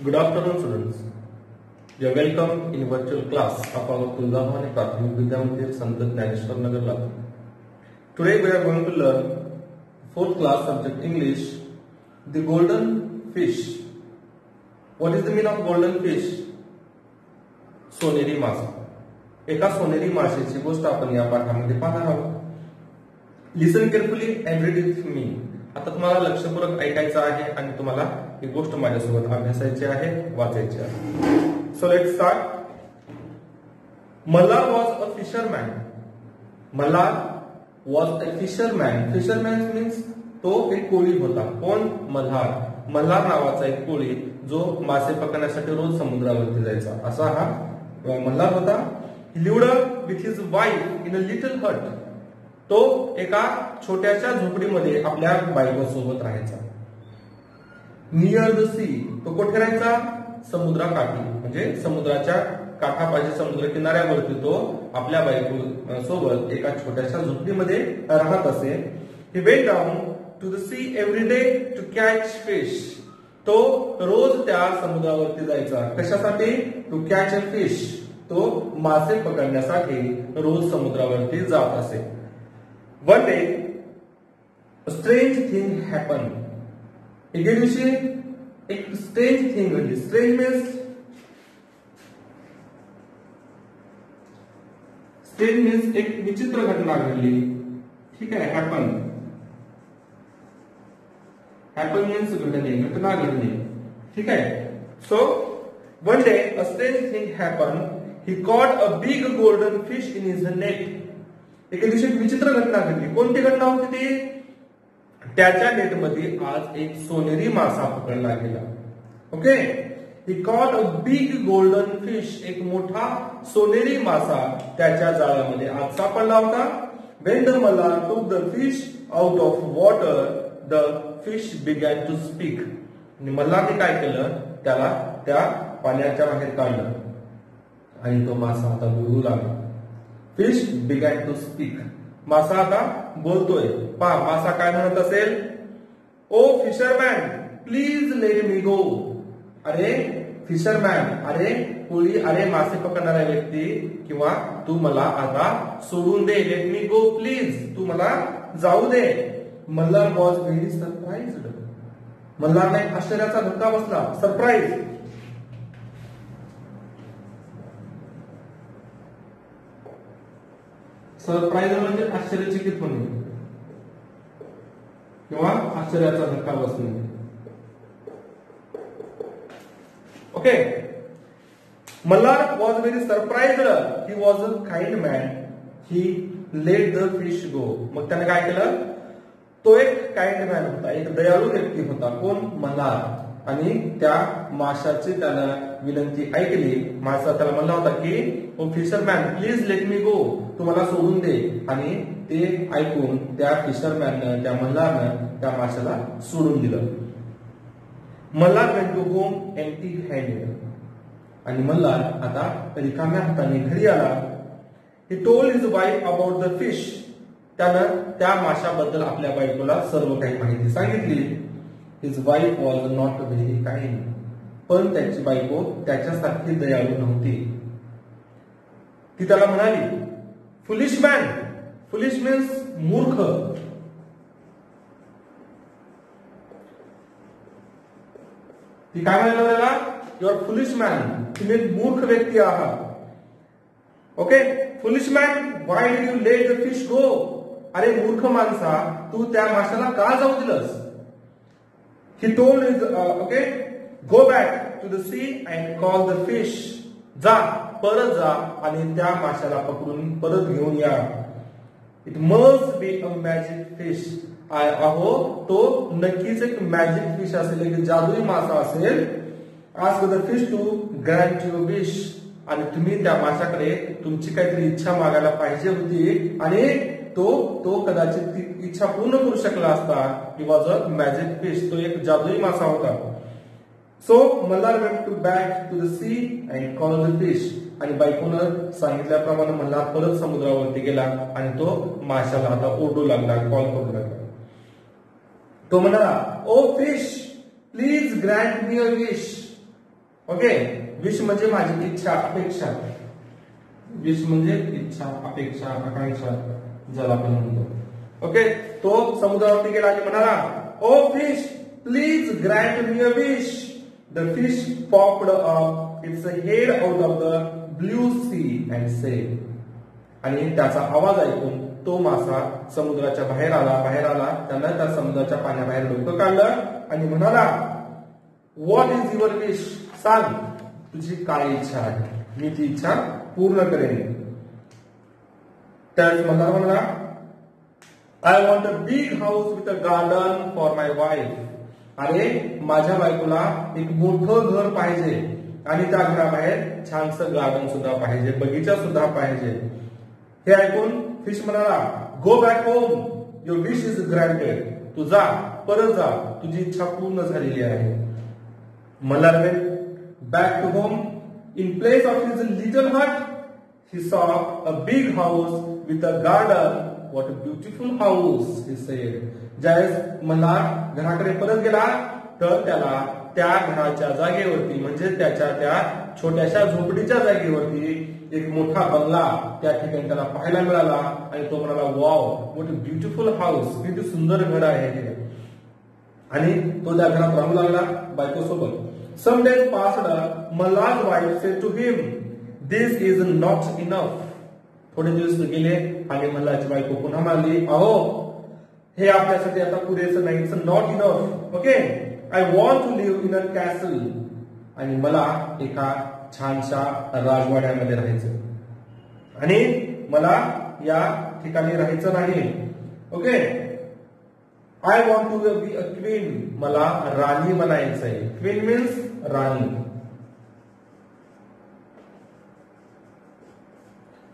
Good afternoon, students. You are welcome in virtual class of our Tulzahwani Prathamic Vidya Mandir, Sant Jnaneshwar Nagar, Latur. Today we are going to learn fourth class subject English, the golden fish. What is the meaning of golden fish? सोनेरी मासा. एका सोनेरी माशाची गोष्ट आपण या पाठामध्ये पाहणार आहोत. Listen carefully and read with me. आता तुम्हाला लक्षपूर्वक ऐकायचं आहे आणि तुम्हाला ही गोष्ट माझ्यासोबत अभ्यासायची आहे, वाचायची आहे. So let's start. Malhar was a fisherman. Malhar was a fisherman. Fisherman means तो एक कोळी होता. कोण? मल्हार. मल्हार नावाचा एक कोळी जो मासे पकडण्यासाठी रोज समुद्रावरती जायचा, असा हा मल्हार होता. He lived with his wife in a little hut. तो एका छोट्याशा झोपडीमध्ये आपल्या बायकोसोबत राहायचा. Near the sea. तो कुठे राहायचा? समुद्राकाठी, म्हणजे समुद्राच्या काठापाशी, समुद्र किनाऱ्यावरती तो आपल्या बायको सोबत एका छोट्याशा झोपडीमध्ये राहत असे. He went down to the sea every day to catch fish. तो रोज त्या समुद्रावरती जायचा. कशासाठी? To catch a fish. तो मासे पकडण्यासाठी रोज समुद्रावरती जात असे. One day a strange thing happened. एके दिवशी एक स्ट्रेंज थिंग घडली. स्ट्रेंज मीन्स एक विचित्र घटना घडली. ठीक आहे. हॅपन मीन्स घडणे, घटना घडणे. ठीक आहे. So one day a strange thing happened. He caught a big golden fish in his net. एके दिवशी एक विचित्र घटना घडली. कोणती घटना होती ती? त्याच्या नेटमध्ये आज एक सोनेरी मासा पकडला गेला. Okay. He caught a big golden fish. एक मोठा सोनेरी मासा त्याच्या जाळ्यामध्ये आज सापडला होता. When the Mallar took the fish out of water, the fish began to speak. मल्हारने काय केलं? त्याला त्या पाण्याच्या बाहेर काढलं आणि तो मासा आता बोलू लागला. Fish began to speak. मासा आता बोलतोय. पहा मासा काय म्हणत असेल? Oh fisherman, please let me go. अरे फिशरमॅन, अरे कोळी, अरे मासे पकडणारा व्यक्ती, किंवा तू मला आता सोडून दे. Late me go please. तू मला जाऊ दे. Malhar was very surprised. मल्हारला एक आश्चर्याचा धक्का बसला. सरप्राईज. सरप्राईज म्हणजे आश्चर्यचकित होणे किंवा आश्चर्याचा धक्का बसणे. Okay. Malhar was very surprised. He was a kind man. He let the fish go. मग त्याने काय केलं? तो एक काइंड मॅन होता, एक दयाळू व्यक्ती होता. कोण? मल्हार. आणि त्या माशाची त्यानं विनंती ऐकली. मासा त्याला म्हणला होता की ओ फिशरमॅन, प्लीज लेट मी गो. तू मला सोडून दे. आणि ते ऐकून त्या फिशरमॅननं, त्या मल्हारनं त्या माशाला सोडून दिलं. Malhar went to home empty handed. आणि मल्हार आता रिकाम्या हाताने घरी आला. He told his wife about the fish. त्यानं त्या माशाबद्दल आपल्या बायकोला सर्व काही माहिती सांगितली. His wife was not very kind. पण त्याची बायको त्याच्यासारखी दयाळू नव्हती. ती त्याला म्हणाली, फुलिश मॅन. फुलिश मीन्स मूर्ख. ती काय म्हणाली त्याला? You are foolish man. तुम्ही मूर्ख व्यक्ती आहात. Okay. Foolish man, why did you let the fish go. अरे मूर्ख माणसा, तू त्या माशाला का जाऊ दिलंस? He told his go back to the sea and call the fish. जा, परत जा आणि त्या माशाला पकडून परत घेऊन या. It must be a magic fish. अहो तो नक्कीच एक मॅजिक फिश असेल, एक जादुई मासा असेल. Ask the fish to grant your wish. आणि तुम्ही त्या माशाकडे तुमची काहीतरी इच्छा मागायला पाहिजे होती आणि तो कदाचित ती इच्छा पूर्ण करू शकला असता. He was a magic fish. तो एक जादुई मासा होता. So Malhar went to back to the sea and call the fish. आणि बायकोनं सांगितल्याप्रमाणे मल्हार परत समुद्रावरती गेला आणि तो माशाला आता ओरडू लागला, कॉल करू लागला. तो म्हणाला, O fish, please grant me a wish. Okay, wish म्हणजे माझी इच्छा, अपेक्षा. विश म्हणजे इच्छा, अपेक्षा, आकांक्षा ज्याला आपण म्हणतो. ओके, तो समुद्रावरती गेला आणि म्हणाला, O fish please grant me a wish. The fish popped up its head out of the blue sea and said. आणि त्याचा आवाज ऐकून तो मासा समुद्राच्या बाहेर आला. त्यानं त्या समुद्राच्या पाण्याबाहेर डोकं काढलं आणि म्हणाला, व्हॉट इज युअर विश? सांग, तुझी काय इच्छा आहे, मी ती इच्छा पूर्ण करेन. त्यावेळेस म्हणाला, I want a big house with a garden for my wife. अरे, माझ्या बायकोला एक मोठं घर पाहिजे आणि त्या घराबाहेर छानसं गार्डन सुद्धा पाहिजे, बगीचा सुद्धा पाहिजे. हे ऐकून फिश म्हणाला, go back home, your wish is granted. तू जा, परत जा, तुझी इच्छा पूर्ण झालेली आहे. Malhar went back to home. In place of his little hut he saw a big house with a garden. What a beautiful house, he said. ज्यावेळेस मल्हार घराकडे परत गेला तर त्याला त्या घराच्या जागेवरती म्हणजे त्याच्या त्या छोट्याशा झोपडीच्या जागेवरती एक मोठा बंगला त्या ठिकाणी त्याला पाहायला मिळाला आणि तो म्हणाला, wow, what a beautiful house, किती सुंदर घर आहे हे. आणि तो त्या घरात राहू लागला बायकोसोबत. Some days passed. मल्हार's wife said to him, this is not enough. थोडे दिवस गेले आणि मल्हारची बायको पुन्हा म्हणाली, अहो, हे आपल्यासाठी आता पुरेसं नाही, it's not enough. Okay, I want to live in a castle. आणि मला एका छानशा राजवाड्यामध्ये राहायचं आणि मला या ठिकाणी राहायचं नाही. Okay, I want to be a queen. मला राणी बनायचंय. क्वीन मीन्स राणी.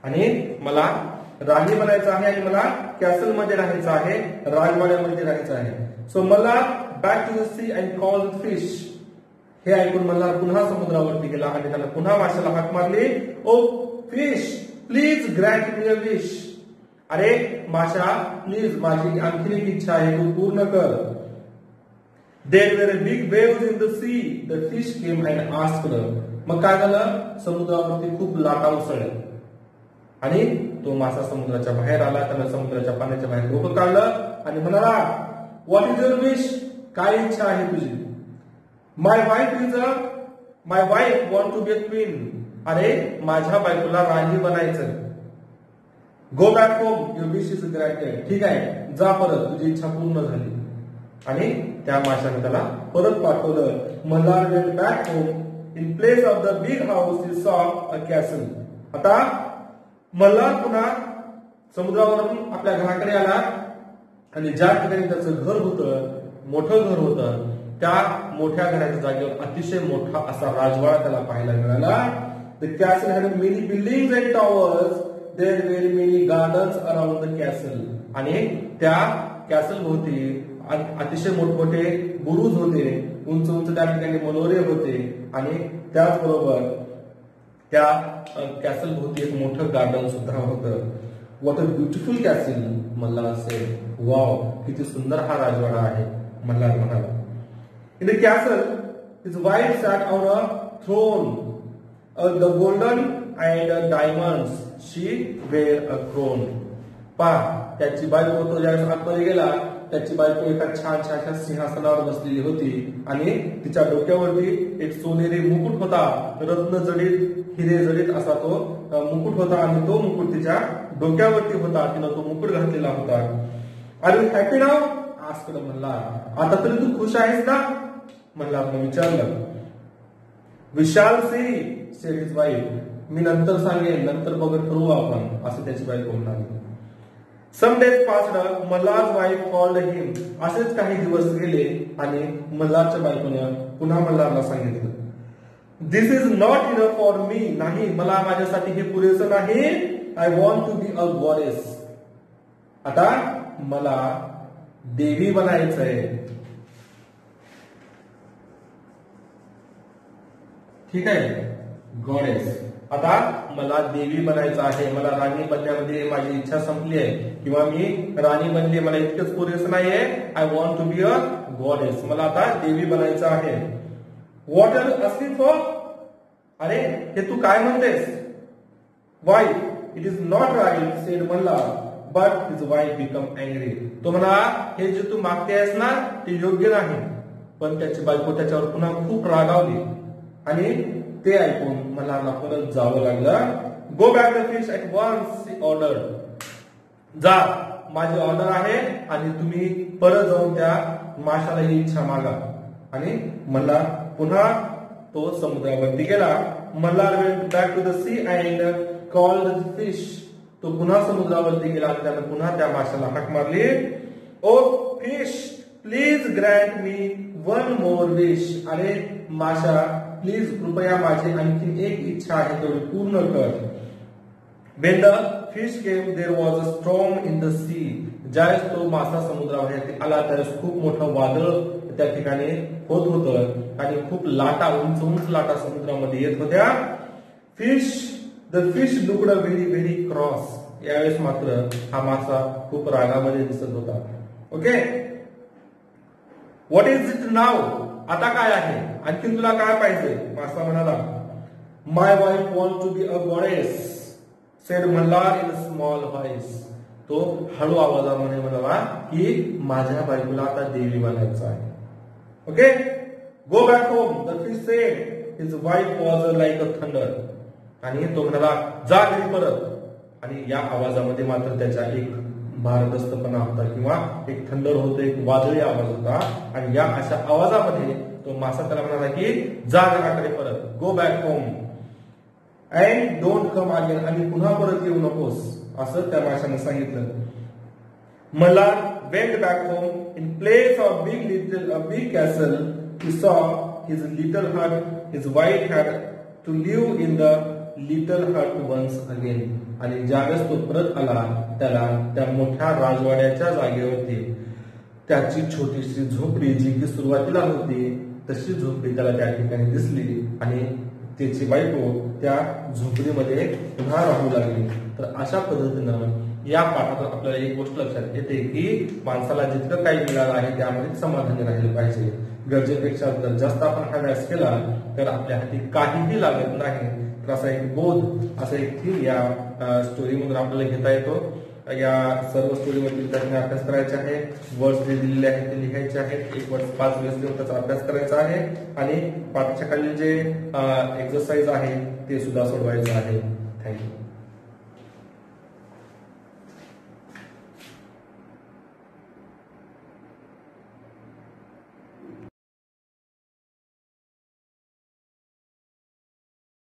आणि मला राणी बनायचं आहे आणि मला कॅसल मध्ये राहायचं आहे, राजवाड्यामध्ये राहायचं आहे. So Malhar back to the sea and called fish. हे ऐकून मल्हार पुन्हा समुद्रावरती गेला आणि त्याला पुन्हा माशाला हाक मारली, ओ fish please grant me a wish. अरे माशा, प्लीज माझी आणखी एक इच्छा आहे, तू पूर्ण कर. There were a big waves in the sea. The fish came and asked. मग काय झालं, समुद्रावरती खूप लाटा उसळल्या आणि तो मासा समुद्राच्या बाहेर आला. त्याला समुद्राच्या पाण्याच्या बाहेर डोकं काढलं आणि म्हणाला, व्हॉट इज युअर विश? काय इच्छा आहे तुझी? My wife want to be a queen. अरे, माझ्या बायकोला राणी बनायचं. Go back home, your wish is granted. ठीक आहे, जा परत, तुझी इच्छा पूर्ण झाली. आणि त्या माशाने त्याला परत पाठवलं. Malhar went back home. In place of the big house he saw a castle. आता मल्हार पुन्हा समुद्रावरून आपल्या घराकडे आला आणि ज्या ठिकाणी त्याचं घर होतं, मोठं घर होतं, त्या मोठ्या घराच्या जागेवर अतिशय मोठा असा राजवाडा त्याला पाहायला मिळाला. The castle had many buildings and towers. There were many gardens around the castle. आणि त्या कॅसल भोवती अतिशय मोठमोठे बुरुज होते, उंच उंच त्या ठिकाणी मनोरे होते आणि त्याचबरोबर त्या कॅसल भोवती एक मोठं गार्डन सुद्धा होतं. What a beautiful castle, Malhar said. Wow, किती सुंदर हा राजवाडा आहे, मल्हार म्हणाला. In the castle his wife sat on a throne. The golden and diamonds she wear a crown. पहा, त्याची बायको, तो ज्यावेळेस आतमध्ये गेला, त्याची बायको एका छानशा अशा सिंहासनावर बसलेली होती आणि तिच्या डोक्यावरती एक सोनेरी मुकुट होता, रत्न जडित, हिरे जडित असा तो मुकुट होता आणि तो मुकुट तिच्या डोक्यावरती होता. तिनं तो मुकुट घातलेला होता. Are you happy now? Asked Malhar. आता तरी तू खुश आहेस ना? मल्हारने विचारलं. We shall see, said his wife. मी नंतर सांगेन, नंतर बघत ठरवू आपण, असं त्याची बायको म्हणाली. Some days passed. मल्हार's wife called him. असेच काही दिवस गेले आणि मल्हारच्या बायकोने पुन्हा मल्हारला सांगितलं, this is not enough for me. नाही, मला माझ्यासाठी हे पुरेसं नाही. I want to be a goddess. आता मला देवी बनायचंय. ठीक आहे, गॉडेस. आता मला देवी बनायचं आहे, मला राणी बनण्यामध्ये माझी इच्छा संपली आहे, किंवा मी राणी बनली, मला इतकंच पुरेसं नाहीये. I want to be a goddess. मला आता देवी बनायचं आहे. What are you asking for? अरे हे तू काय म्हणतेस? Why it is not right said Malhar, but his wife become angry. तो म्हणा हे जे तू मागतेस ना ते योग्य नाही, पण त्याची बायको त्याच्यावर पुन्हा खूप रागावली आणि ते ऐकून मल्हारला परत जावं लागलं. Go back the fish at once order. जा, माझी ऑर्डर आहे आणि तुम्ही परत जाऊन त्या माशाला ही इच्छा मागा. आणि मल्हार पुन्हा तो समुद्रावरती गेला. Malhar went back to the sea and called the fish. तो पुन्हा समुद्रावरती गेला आणि त्याने पुन्हा त्या माशाला हाक मारली. ओ fish please grant me one more wish. अरे माशा प्लीज कृपया माझी आणखी एक इच्छा आहे तेवढी पूर्ण कर. When the fish came, there was a storm in the sea. ज्यावेळेस तो मासा समुद्रावरती आला त्यावेळेस खूप मोठं वादळ त्या ठिकाणी होत होतं आणि खूप लाटा, उंच उंच लाटा समुद्रामध्ये येत होत्या. The fish looked very very cross. यावेळेस मात्र हा मासा खूप रागामध्ये दिसत होता. ओके, व्हॉट इज इट नाव? आता काय आहे? आणखीन तुला काय पाहिजे? मासा म्हणाला. My wife want to be a goddess said Malhar in small voice. तो हळू आवाजामध्ये म्हणाला की माझ्या बायकोला आता देवी बनायचं आहे. Okay, go back home the fish sed his wife was like a thunder. आणि तो म्हणाला जा घरी परत. आणि या आवाजामध्ये मात्र त्याच्या एक भारदस्तपणा होता किंवा एक थंडर होतं, एक वादळी आवाज होता. आणि या अशा आवाजामध्ये तो मासा त्याला म्हणाला की जा घराकडे परत. Go back home and don't come again. आणि पुन्हा परत येऊ नकोस असं त्या माशाने सांगितलं. Malhar went back home. In place of big castle he saw his little hut. His wife had to live in the little hut once again. आणि ज्यावेळेस तो परत आला त्याला त्या मोठ्या राजवाड्याच्या जागेवरती त्याची छोटीशी झोपडी जी की सुरुवातीला होती तशी झोपडी त्याला त्या ठिकाणी दिसली आणि त्याची बायको त्या झोपडीमध्ये पुन्हा राहू लागली. तर अशा पद्धतीनं या पाठातून आपल्याला एक गोष्ट लक्षात येते की माणसाला जितकं काही मिळालं आहे त्यामध्ये समाधानी राहिले पाहिजे. गरजेपेक्षा जर जास्त आपण हव्यास केला तर आपल्या हाती काहीही लागत नाही. तर असा एक बोध, असा एक थीम या स्टोरीमधून आपल्याला घेता येतो. या सर्व स्टोरीवरती विद्यार्थ्यांनी अभ्यास करायचे आहे. वर्ड्स जे दिलेले आहेत ते लिहायचे आहेत. एक वर्ड 5 वेळेस लिहून त्याचा अभ्यास करायचा आहे आणि पाठच्या खाली जे एक्सरसाइज आहे ते सुद्धा सोडवायचं आहे. थँक्यू.